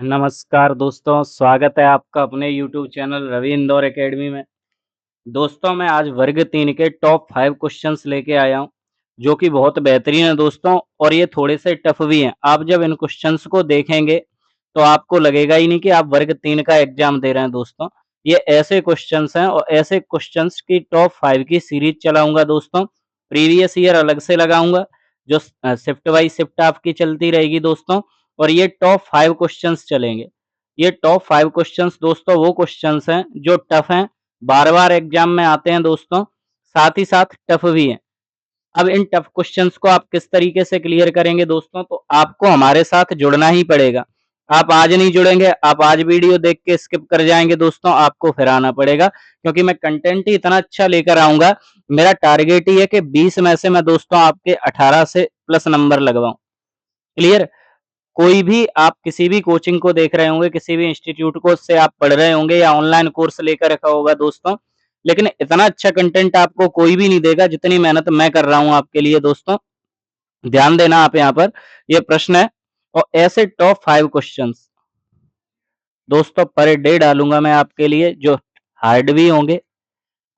नमस्कार दोस्तों, स्वागत है आपका अपने YouTube channel Ravi Indore academy में। दोस्तों मैं आज वर्ग 3 के टॉप 5 क्वेश्चंस लेके आया हूँ, जो कि बहुत बेहतरीन है दोस्तों और ये थोड़े से टफ भी हैं। आप जब इन क्वेश्चंस को देखेंगे, तो आपको लगेगा ही नहीं कि आप वर्ग 3 का एग्ज़ाम दे रहे हैं दोस्तों। ये ऐसे क्वेश्चंस हैं और ऐसे क्वेश्चंस की टॉप 5 की सीरीज़ चलाऊँगा दोस्तों। प्रीवियस ईयर अलग से लगाऊँगा, जो शिफ्ट बाय शिफ्ट आपकी चलती रहेगी दोस्तों और ये टॉप 5 क्वेश्चंस चलेंगे। ये टॉप 5 क्वेश्चंस दोस्तों वो क्वेश्चंस हैं जो टफ हैं, बार-बार एग्ज़ाम में आते हैं दोस्तों, साथ ही साथ टफ भी हैं। अब इन टफ क्वेश्चंस को आप किस तरीके से क्लियर करेंगे दोस्तों, तो आपको हमारे साथ जुड़ना ही पड़ेगा। आप आज नहीं जुड़ेंगे, आप आज वीडियो देख के स्किप कर जाएँगे दोस्तों, आपको फिर आना पड़ेगा क्योंकि मैं कंटेंट ही इतना अच्छा लेकर आऊँगा। मेरा टारगेट ही है कि 20 में से मैं दोस्तों आपके 18 से प्लस नंबर लगवाऊँ। क्लियर? कोई भी आप किसी भी कोचिंग को देख रहे होंगे, किसी भी इंस्टीट्यूट को से आप पढ़ रहे होंगे या ऑनलाइन कोर्स लेकर रखा होगा दोस्तों, लेकिन इतना अच्छा कंटेंट आपको कोई भी नहीं देगा जितनी मेहनत मैं कर रहा हूँ आपके लिए दोस्तों। ध्यान देना आप यहाँ पर, ये प्रश्न है और ऐसे टॉप 5 क्वेश्चंस दोस्तों पर डे डालूँगा मैं आपके लिए जो हार्ड भी होंगे।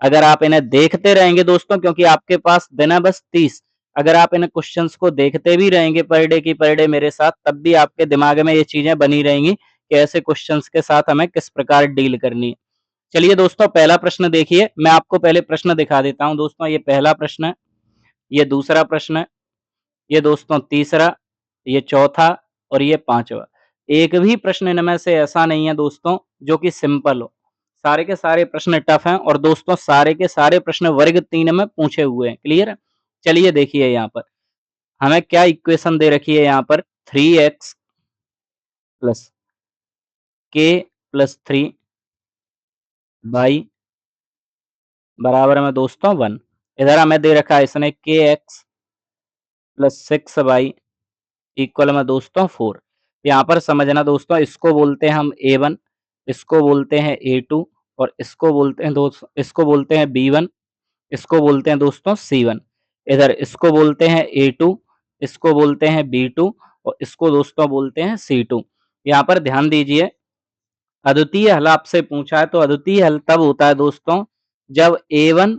अगर आप इन्हें देखते रहेंगे दोस्तों क्योंकि आपके पास दिन है बस 30, अगर आप इन क्वेश्चंस को देखते भी रहेंगे पर डे की पर डे मेरे साथ, तब भी आपके दिमाग में ये चीज़ें बनी रहेंगी कि ऐसे क्वेश्चंस के साथ हमें किस प्रकार डील करनी है। चलिए दोस्तों पहला प्रश्न देखिए, मैं आपको पहले प्रश्न दिखा देता हूँ दोस्तों। ये पहला प्रश्न है, ये दूसरा प्रश्न है, ये दोस्तों तीसरा, ये चौथा और ये पाँचवा। एक भी प्रश्न इनमें से ऐसा नहीं है दोस्तों जो कि सिंपल हो। सारे के सारे प्रश्न टफ हैं और दोस्तों सारे के सारे प्रश्न वर्ग 3 में पूछे हुए हैं। क्लियर है? चलिए देखिए यहाँ पर, हमें क्या इक्वेशन दे रखी है यहाँ पर 3x प्लस के प्लस 3 बाई बराबर में दोस्तों 1। इधर हमें दे रखा है इसने के एक्स प्लस 6 बाई इक्वल में दोस्तों 4। यहाँ पर समझना दोस्तों, इसको बोलते हैं हम A1, इसको बोलते हैं A2 और इसको बोलते हैं B1, इसको बोलते हैं दोस्तों C1। इधर इसको बोलते हैं A2, इसको बोलते हैं B2 और इसको दोस्तों बोलते हैं C2। यहाँ पर ध्यान दीजिए, अद्वितीय हल आपसे पूछा है तो अद्वितीय हल तब होता है दोस्तों जब A1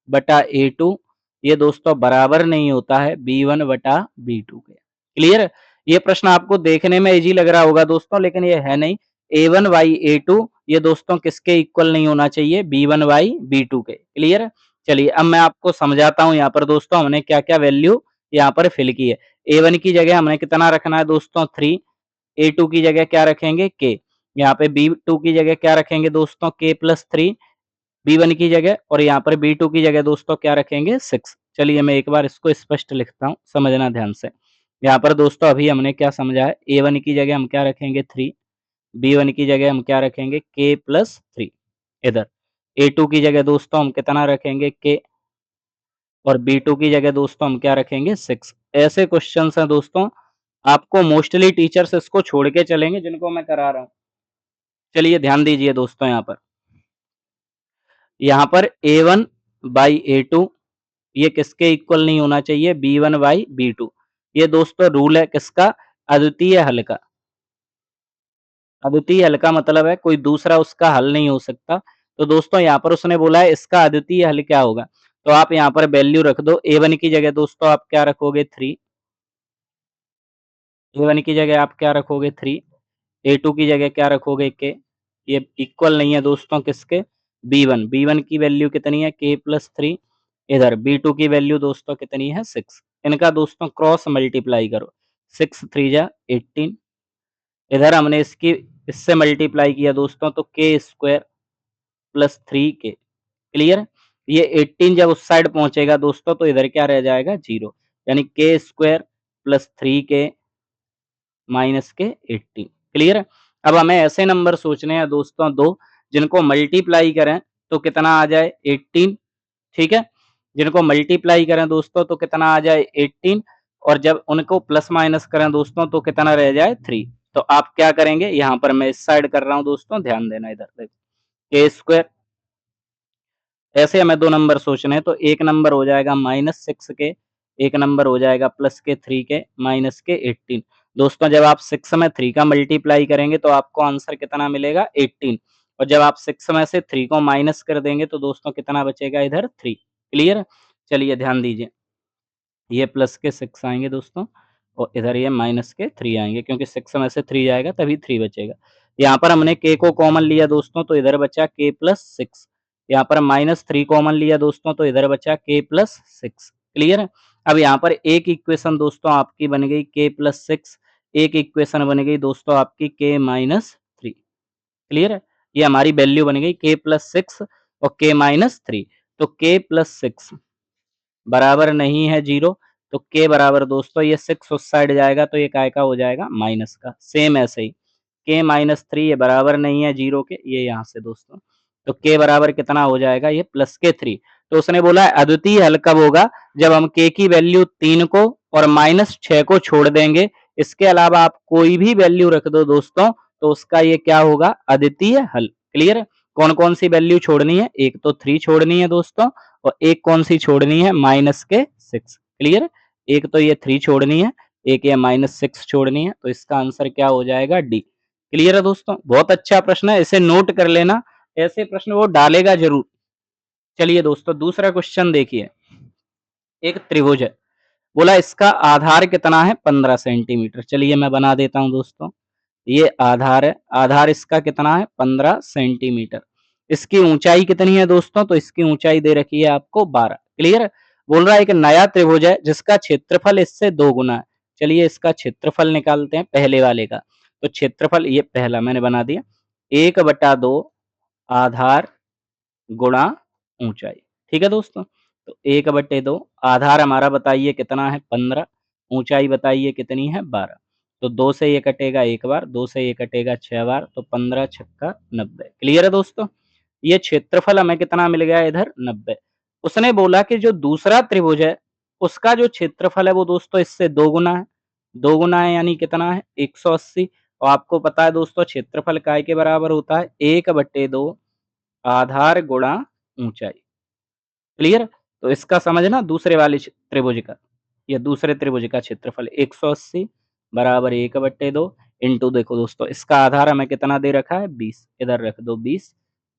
बटा A2 ये दोस्तों बराबर नहीं होता है B1 बटा B2 के। क्लियर? ये प्रश्न आपको देखने में इजी लग रहा होगा दोस्तों, लेकिन ये है नहीं। A1 बाई A2 ये दोस्तों किसके इक्वल नहीं होना चाहिए? B1 बाई B2 के। क्लियर? चलिए अब मैं आपको समझाता हूँ यहाँ पर दोस्तों हमने क्या-क्या वैल्यू यहाँ पर फिल की है। A1 की जगह हमने कितना रखना है दोस्तों 3, A2 की जगह क्या रखेंगे K, यहाँ पे B2 की जगह क्या रखेंगे दोस्तों K प्लस 3, B1 की जगह और यहाँ पर B2 की जगह दोस्तों क्या रखेंगे 6। चलिए मैं एक बार इसको स्पष्ट लिखता हूँ, समझना ध्यान से। यहाँ पर दोस्तों अभी हमने क्या समझा है, A1 की जगह हम क्या रखेंगे 3, B1 की जगह हम क्या रखेंगे K प्लस 3। इधर A2 की जगह दोस्तों हम कितना रखेंगे K और B2 की जगह दोस्तों हम क्या रखेंगे 6। ऐसे क्वेश्चंस हैं दोस्तों, आपको मोस्टली टीचर्स इसको छोड़ के चलेंगे जिनको मैं करा रहा हूँ। चलिए ध्यान दीजिए दोस्तों यहाँ पर A1 बाई A2 ये किसके इक्वल नहीं होना चाहिए? B1 by B2। ये दोस्तों रूल है किसका? अद्वितीय हल का। अद्वितीय हल का मतलब है कोई दूसरा उसका हल नहीं हो सकता। तो दोस्तों यहाँ पर उसने बोला है इसका अद्वितीय हल क्या होगा? तो आप यहाँ पर वैल्यू रख दो। A1 की जगह दोस्तों आप क्या रखोगे 3, A1 की जगह आप क्या रखोगे 3, A2 की जगह क्या रखोगे K। ये इक्वल नहीं है दोस्तों किसके? B1। B1 की वैल्यू कितनी है? K plus 3। इधर B2 की वैल्यू दोस्तों कितनी है? 6। इनका दोस्तों क्रॉस मल्टीप्लाई करो। 6 3 जा 18। इधर हमने इसकी इससे मल्टीप्लाई किया दोस्तों तो K square plus 3K। Clear? ये 18 जब उस साइड पहुंचेगा दोस्तों तो इधर क्या रह जाएगा? 0। यानी K square plus 3K minus के 80। क्लियर? अब हमें ऐसे नंबर सोचने हैं दोस्तों दो, जिनको मल्टीप्लाई करें तो कितना आ जाए 18। ठीक है? जिनको मल्टीप्लाई करें दोस्तों तो कितना आ जाए 18 और जब उनको प्लस माइनस करें दोस्तों तो कितना रह जाए 3। तो आप क्या करेंगे? यहाँ पर मैं इस साइड कर रहा हूँ दोस्तों, ध्यान देना इधर देखो। के स्क्वायर, ऐसे हमें दो नंबर सोचने हैं तो एक नंबर हो जाएगा -6 के, एक नंबर हो जाएगा +3 के माइनस के 18। दोस्तों जब आप 6 में 3 का मल्टीप्लाई करेंगे तो आपको आंसर कितना मिलेगा 18 और जब आप 6 में से 3 को माइनस कर देंगे तो दोस्तों कितना बचेगा इधर 3। क्लियर? चलिए ध्यान दीजिए। ये प्लस के 6 आएँगे दोस्तों और इधर ये माइनस के 3 आएँगे क्योंकि 6 में से 3 जाएगा तभी 3 बचेगा। यहाँ पर हमने k को कॉमन लिया दोस्तों तो इधर बचा k प्लस 6। यहाँ पर -3 कॉमन लिया दोस्तों तो इधर बचा k प्लस 6। क्लियर? अब यहाँ पर एक इक्वेशन दोस्तों आपकी बन गई k प्लस 6, एक इक्वेशन बन गई दोस्तों आपकी k माइनस 3। क्लियर है? ये हमारी वैल्यू बन गई k प्लस 6 और k माइनस 3। तो k प्लस 6 बराबर नहीं है 0 तो k बराबर दोस्तों ये 6 उस साइड जाएगा तो ये काय का हो जाएगा माइनस का। सेम ऐसे ही k माइनस 3 ये बराबर नहीं है 0 के, ये यहाँ से दोस्तों। तो k बराबर कितना हो जाएगा ये प्लस के 3। तो उसने बोला अद्वितीय हल कब होगा जब हम k की वैल्यू 3 को और माइनस 6 को छोड़ देंगे। इसके अलावा आप कोई भी वैल्यू रख दो दोस्तों तो उसका ये क्या होगा अद्वितीय हल। क्लियर? कौन कौन सी वैल्यू छोड़नी है? एक तो 3 छोड़नी है दोस्तों और एक कौन सी छोड़नी है माइनस के 6। क्लियर? एक तो ये 3 छोड़नी है, एक ये माइनस 6 छोड़नी है तो इसका आंसर क्या हो जाएगा डी। क्लियर है दोस्तों? बहुत अच्छा प्रश्न है, इसे नोट कर लेना, ऐसे प्रश्न वो डालेगा जरूर। चलिए दोस्तों दूसरा क्वेश्चन देखिए। एक त्रिभुज है, बोला इसका आधार कितना है 15 सेंटीमीटर। चलिए मैं बना देता हूं दोस्तों। ये आधार है, आधार इसका कितना है 15 सेंटीमीटर। इसकी ऊंचाई कितनी है दोस्तों? तो इसकी ऊंचाई दे रखी है आपको 12। क्लियर? बोल रहा है एक नया त्रिभुज है जिसका क्षेत्रफल इससे 2 गुना है। चलिए इसका क्षेत्रफल निकालते हैं पहले वाले का। तो क्षेत्रफल ये पहला मैंने बना दिया 1/2 आधार गुणा ऊंचाई। ठीक है दोस्तों? तो 1/2 आधार हमारा बताइए कितना है 15, ऊंचाई बताइए कितनी है 12। तो 2 से ये कटेगा एक बार, 2 से ये कटेगा 6 बार, तो 15 छक्का 90। क्लियर है दोस्तों? ये क्षेत्रफल हमें कितना मिल गया इधर 90। उसने बोला कि जो दूसरा त्रिभुज है उसका जो क्षेत्रफल है वो दोस्तों इससे 2 गुना है। 2 गुना है यानी कितना है 180 और आपको पता है दोस्तों क्षेत्रफल काय के बराबर होता है 1/2 आधार गुणा ऊंचाई। क्लियर? तो इसका समझना दूसरे वाले त्रिभुज का, ये दूसरे त्रिभुज का क्षेत्रफल 180 बराबर 1/2 इंटू देखो दोस्तों इसका आधार हमें कितना दे रखा है 20, इधर रख दो 20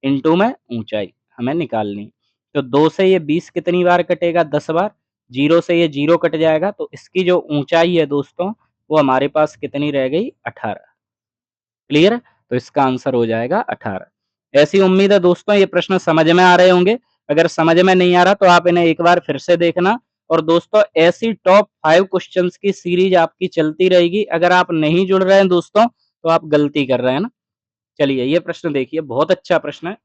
इंटू में ऊंचाई हमें निकालनी। तो 2 से ये 20 कितनी बार कटेगा 10 बार, 0 से ये 0 कट जाएगा तो इसकी जो ऊंचाई है दोस्तों वो हमारे पास कितनी रह गई 18। क्लियर? तो इसका आंसर हो जाएगा 18। ऐसी उम्मीद है दोस्तों ये प्रश्न समझ में आ रहे होंगे। अगर समझ में नहीं आ रहा तो आप इन्हें एक बार फिर से देखना। और दोस्तों ऐसी टॉप 5 क्वेश्चंस की सीरीज आपकी चलती रहेगी। अगर आप नहीं जुड़ रहे हैं दोस्तों तो आप गलती कर रहे हैं ना। चलिए ये प्रश्न देखिए, बहुत अच्छा प्रश्न है।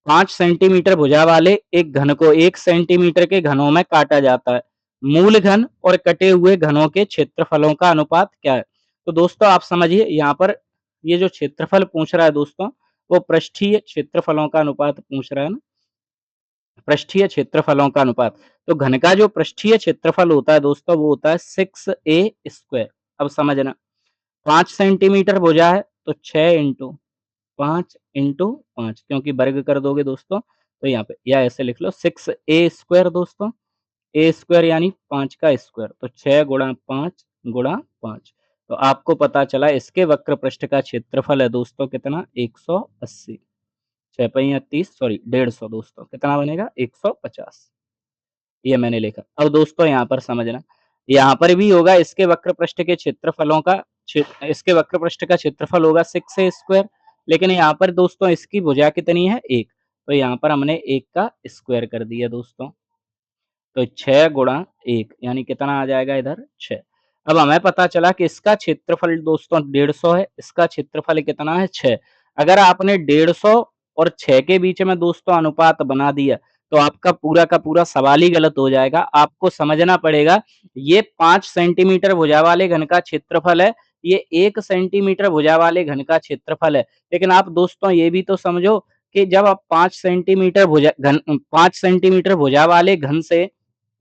5 सेंटीमीटर भुजा वाले एक घन को 1 सेंटीमीटर के घनों में काटा जाता है। मूल घन और कटे हुए घनों के क्षेत्रफलों का अनुपात क्या है? तो दोस्तों आप समझिए यहाँ पर ये जो क्षेत्रफल पूछ रहा है दोस्तों वो पृष्ठीय क्षेत्रफलों का अनुपात पूछ रहा है ना, पृष्ठीय क्षेत्रफलों का अनुपात। तो घन का जो पृष्ठीय क्षेत्रफल होता है दोस्तों वो होता है 6a²। अब समझना 5 सेंटीमीटर भुजा है तो 6 इंटू 5 इंटू 5 क्योंकि वर्ग कर दोगे दोस्तों तो यहाँ पे या ऐसे लिख लो 6a² दोस्तों, a² यानी 5 का स्क्वायर तो 6 गुणा 5 गुणा 5। तो आपको पता चला इसके वक्र पृष्ठ का क्षेत्रफल है दोस्तों कितना 180। 6 पहिया 30 सॉरी 150 दोस्तों कितना बनेगा 150। ये मैंने लिखा। अब दोस्तों यहाँ पर समझना, यहाँ पर भी होगा इसके वक्र पृष्ठ के क्षेत्रफलों का इसके वक्र पृष्ठ का क्षेत्रफल होगा 6a²। लेकिन यहाँ पर दोस्तों इसकी भुजा कितनी है 1, तो यहाँ पर हमने 1 का स्क्वायर कर दिया दोस्तों। तो 6 गुणा 1 यानी कितना आ जाएगा इधर 6। अब हमें पता चला कि इसका क्षेत्रफल दोस्तों 150 है, इसका क्षेत्रफल कितना है 6। अगर आपने 150 और 6 के बीच में दोस्तों अनुपात बना दिया तो आपका पूरा का पूरा सवाल ही गलत हो जाएगा। आपको समझना पड़ेगा ये 5 सेंटीमीटर भुजा वाले घन का क्षेत्रफल है, ये 1 सेंटीमीटर भुजा वाले घन का क्षेत्रफल है। लेकिन आप दोस्तों ये भी तो समझो कि जब आप 5 सेंटीमीटर 5 सेंटीमीटर भुजा वाले घन से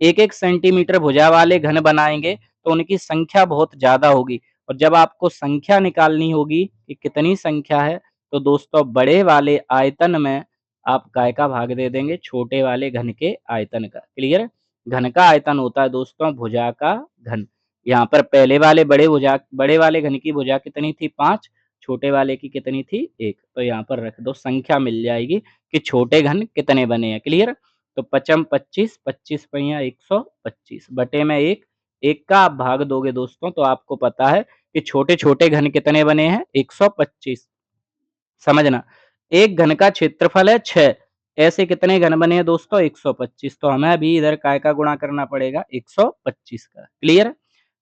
1-1 सेंटीमीटर भुजा वाले घन बनाएँगे तो उनकी संख्या बहुत ज़्यादा होगी और जब आपको संख्या निकालनी होगी कि कितनी संख्या है तो दोस्तों बड़े वाले आयतन में आप काय का भाग दे देंगे छोटे वाले घन के आयतन का। क्लियर? घन का आयतन होता है दोस्तों भुजा का घन। यहाँ पर पहले वाले बड़े वाले घन की भुजा कितनी थी 5, छोटे वाले की कितनी थी 1। तो यहाँ पर रख दो, संख्या मिल जाएगी कि छोटे घन कितने बने हैं। क्लियर? तो पचम 25, 25 पहिया 125 बटे में 1, 1 का आप भाग दोगे दोस्तों तो आपको पता है कि छोटे-छोटे घन कितने बने हैं 125। समझना, एक घन का क्षेत्रफल है 6, ऐसे कितने घन बने हैं दोस्तों 125। तो हमें अभी इधर काय का गुणा करना पड़ेगा 125 का। क्लियर?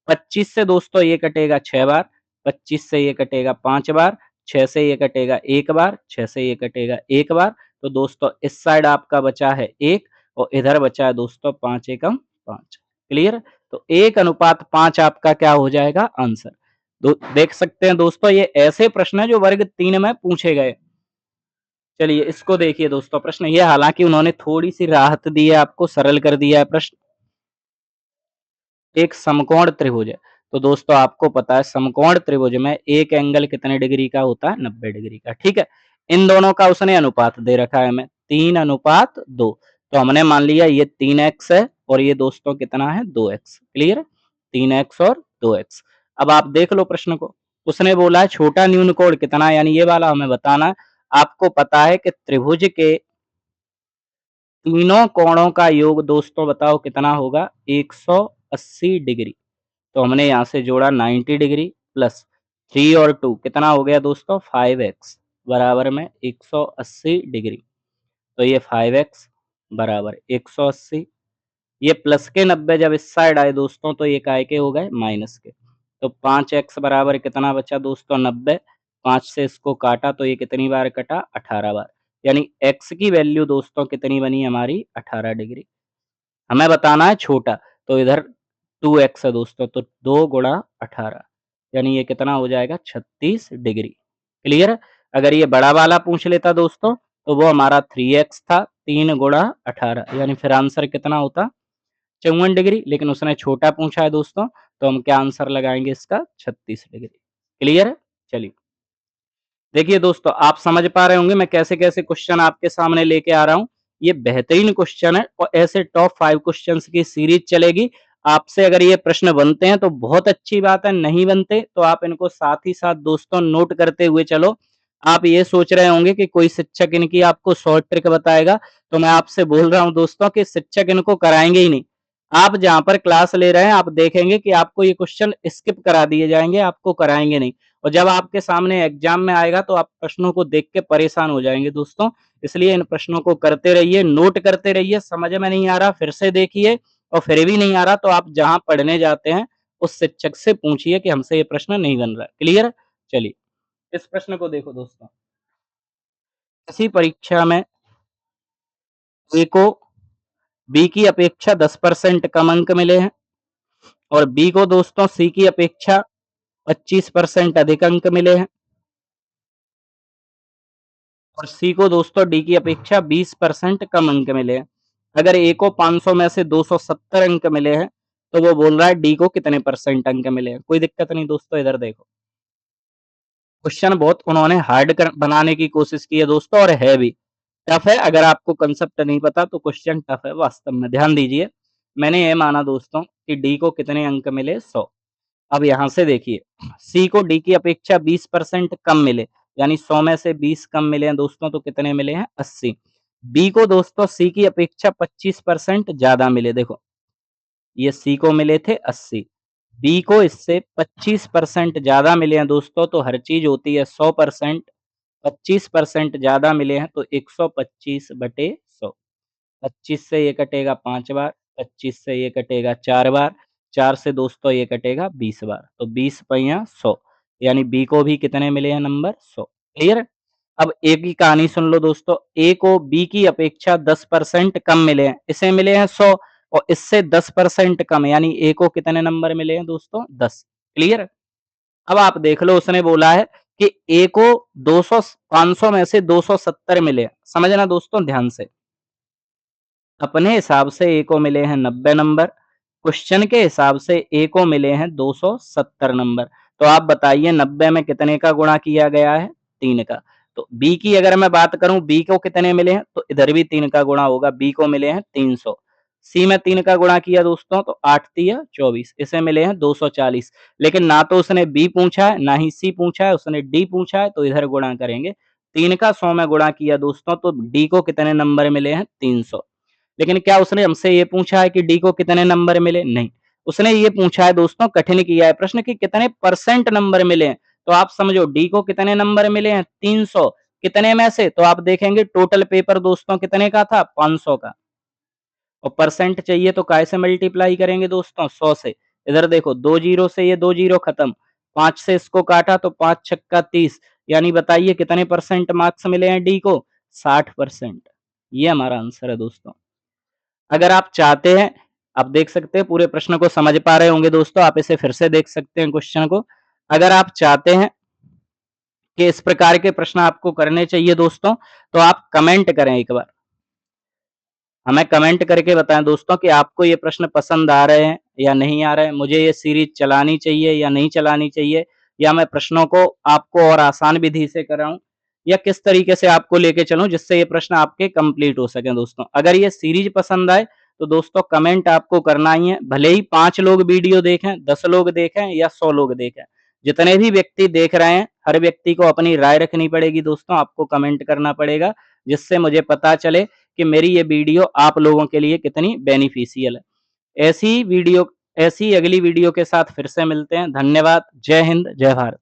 25 से दोस्तों ये कटेगा 6 बार, 25 से ये कटेगा 5 बार, 6 से ये कटेगा 1 बार, 6 से ये कटेगा 1 बार। तो दोस्तों इस साइड आपका बचा है 1 और इधर बचा है दोस्तों 5 एकम 5। क्लियर? तो 1:5 आपका क्या हो जाएगा आंसर। देख सकते हैं दोस्तों ये ऐसे प्रश्न है जो वर्ग 3 में पूछे गए। चलिए इसको देखिए दोस्तों, प्रश्न ये हालांकि उन्होंने थोड़ी सी राहत दी है, आपको सरल कर दिया है प्रश्न। एक समकोण त्रिभुज है, तो दोस्तों आपको पता है समकोण त्रिभुज में एक एंगल कितने डिग्री का होता है 90 डिग्री का। ठीक है, इन दोनों का उसने अनुपात दे रखा है हमें 3:2। तो हमने मान लिया ये 3x है और ये दोस्तों कितना है 2x। क्लियर? 3x और 2x। अब आप देख लो प्रश्न को, उसने बोला है छोटा न्यून कोण कितना है, यानी ये वाला हमें बताना है। आपको पता है कि त्रिभुज के तीनों कोणों का योग दोस्तों बताओ कितना होगा 180 डिग्री। तो हमने यहाँ से जोड़ा 90 डिग्री प्लस 3 और 2 कितना हो गया दोस्तों 5x बराबर में 180 डिग्री। तो ये 5x बराबर 180, ये प्लस के 90 जब इस साइड आए दोस्तों तो ये काय के हो गए माइनस के। तो 5x बराबर कितना बचा दोस्तों 90, 5 से इसको काटा तो ये कितनी बार कटा 18 बार, यानी x की वैल्यू दोस्तों कितनी बनी हमारी 18 डिग्री। हमें बताना है छोटा, तो इधर 2x है दोस्तों, तो 2 गुणा 18 यानी ये कितना हो जाएगा 36 डिग्री। क्लियर? अगर ये बड़ा वाला पूछ लेता दोस्तों तो वो हमारा 3x था, 3 गुणा 18 यानी फिर आंसर कितना होता 54 डिग्री। लेकिन उसने छोटा पूछा है दोस्तों, तो हम क्या आंसर लगाएंगे इसका 36 डिग्री। क्लियर है? चलिए देखिए दोस्तों, आप समझ पा रहे होंगे मैं कैसे-कैसे क्वेश्चन आपके सामने लेके आ रहा हूँ। ये बेहतरीन क्वेश्चन है और ऐसे टॉप 5 क्वेश्चंस की सीरीज चलेगी। आपसे अगर ये प्रश्न बनते हैं तो बहुत अच्छी बात है, नहीं बनते तो आप इनको साथ ही साथ दोस्तों नोट करते हुए चलो। आप ये सोच रहे होंगे कि कोई शिक्षक इनकी आपको शॉर्ट ट्रिक बताएगा, तो मैं आपसे बोल रहा हूँ दोस्तों कि शिक्षक इनको कराएंगे ही नहीं। आप जहाँ पर क्लास ले रहे हैं आप देखेंगे कि आपको ये क्वेश्चन स्किप करा दिए जाएंगे, आपको कराएंगे नहीं। और जब आपके सामने एग्जाम में आएगा तो आप प्रश्नों को देख के परेशान हो जाएंगे दोस्तों। इसलिए इन प्रश्नों को करते रहिए, नोट करते रहिए। समझ में नहीं आ रहा फिर से देखिए, और फिर भी नहीं आ रहा तो आप जहां पढ़ने जाते हैं उस शिक्षक से पूछिए कि हमसे ये प्रश्न नहीं बन रहा। क्लियर? चलिए इस प्रश्न को देखो दोस्तों, इसी परीक्षा में ए को बी की अपेक्षा 10% कम अंक मिले हैं और बी को दोस्तों सी की अपेक्षा 25% अधिक अंक मिले हैं और सी को दोस्तों डी की अपेक्षा 20% कम अंक मिले हैं। अगर ए को 500 में से 270 अंक मिले हैं तो वो बोल रहा है डी को कितने परसेंट अंक मिले हैं। कोई दिक्कत नहीं दोस्तों, इधर देखो क्वेश्चन बहुत उन्होंने हार्ड बनाने की कोशिश की है दोस्तों और है भी टफ है। अगर आपको कंसेप्ट नहीं पता तो क्वेश्चन टफ है वास्तव में। ध्यान दीजिए, मैंने ये माना दोस्तों कि डी को कितने अंक मिले 100। अब यहां से देखिए सी को डी की अपेक्षा 20% कम मिले, यानी 100 में से 20 कम मिले हैं दोस्तों तो कितने मिले हैं 80। बी को दोस्तों सी की अपेक्षा 25% ज्यादा मिले। देखो ये सी को मिले थे 80, बी को इससे 25% ज्यादा मिले हैं दोस्तों। तो हर चीज होती है 100%, 25% ज्यादा मिले हैं तो 125/100। 25 से ये कटेगा 5 बार, 25 से ये कटेगा 4 बार, 4 से दोस्तों ये कटेगा 20 बार। तो 20 पहिया 100 यानी बी को भी कितने मिले हैं नंबर 100। क्लियर? अब ए की कहानी सुन लो दोस्तों, ए को बी की अपेक्षा 10% कम मिले हैं, इसे मिले हैं 100 और इससे 10% कम यानी ए को कितने नंबर मिले हैं दोस्तों 10। क्लियर? अब आप देख लो उसने बोला है कि ए को 200 500 में से 270 मिले। समझना दोस्तों ध्यान से, अपने हिसाब से ए को मिले हैं 90 नंबर, क्वेश्चन के हिसाब से ए को मिले हैं 270 नंबर। तो आप बताइए 90 में कितने का गुणा किया गया है 3 का। तो बी की अगर मैं बात करूं बी को कितने मिले हैं तो इधर भी 3 का गुणा होगा, बी को मिले हैं 300। सी में 3 का गुणा किया दोस्तों तो 8 तिया 24, इसे मिले हैं 240। लेकिन ना तो उसने बी पूछा है, ना ही सी पूछा है, उसने डी पूछा है, तो इधर गुणा करेंगे। 3 का 100 में गुणा किया दोस्तों तो डी को कितने नंबर मिले हैं? 300। लेकिन क्या उसने हमसे ये पूछा है कि डी को कितने नंबर मिले? नहीं। उसने ये पूछा है दोस्तों, कठिन किया है प्रश्न कि कितने परसेंट नंबर मिले हैं। तो आप समझो डी को कितने नंबर मिले हैं? 300। कितने में से? तो आप देखेंगे टोटल पेपर दोस्तों कितने का था? 500 का। और परसेंट चाहिए तो काय से मल्टीप्लाई करेंगे दोस्तों? 100 से। इधर देखो 2 जीरो से ये 2 जीरो खत्म, 5 से इसको काटा तो 5 छक्का 30, यानी बताइए कितने परसेंट मार्क्स मिले हैं डी को? 60%। ये हमारा आंसर है दोस्तों। अगर आप चाहते हैं, आप देख सकते हैं पूरे प्रश्न को समझ पा रहे होंगे दोस्तों, आप इसे फिर से देख सकते हैं क्वेश्चन को। अगर आप चाहते हैं कि इस प्रकार के प्रश्न आपको करने चाहिए दोस्तों, तो आप कमेंट करें एक बार। हमें कमेंट करके बताएं दोस्तों कि आपको ये प्रश्न पसंद आ रहे हैं या नहीं आ रहे हैं, मुझे ये सीरीज चलानी चाहिए या नहीं चलानी चाहिए, या मैं प्रश्नों को आपको और आसान विधि से कराऊं, या किस तरीके से आपको लेके चलूं जिससे ये प्रश्न आपके कंप्लीट हो सके दोस्तों। अगर ये सीरीज पसंद आए तो दोस्तों कमेंट आपको करना ही है, भले ही 5 लोग वीडियो देखें, 10 लोग देखें या 100 लोग देखें, जितने भी व्यक्ति देख रहे हैं हर व्यक्ति को अपनी राय रखनी पड़ेगी दोस्तों, आपको कमेंट करना पड़ेगा, जिससे मुझे पता चले कि मेरी ये वीडियो आप लोगों के लिए कितनी बेनिफिशियल है। ऐसी अगली वीडियो के साथ फिर से मिलते हैं। धन्यवाद। जय हिंद, जय भारत।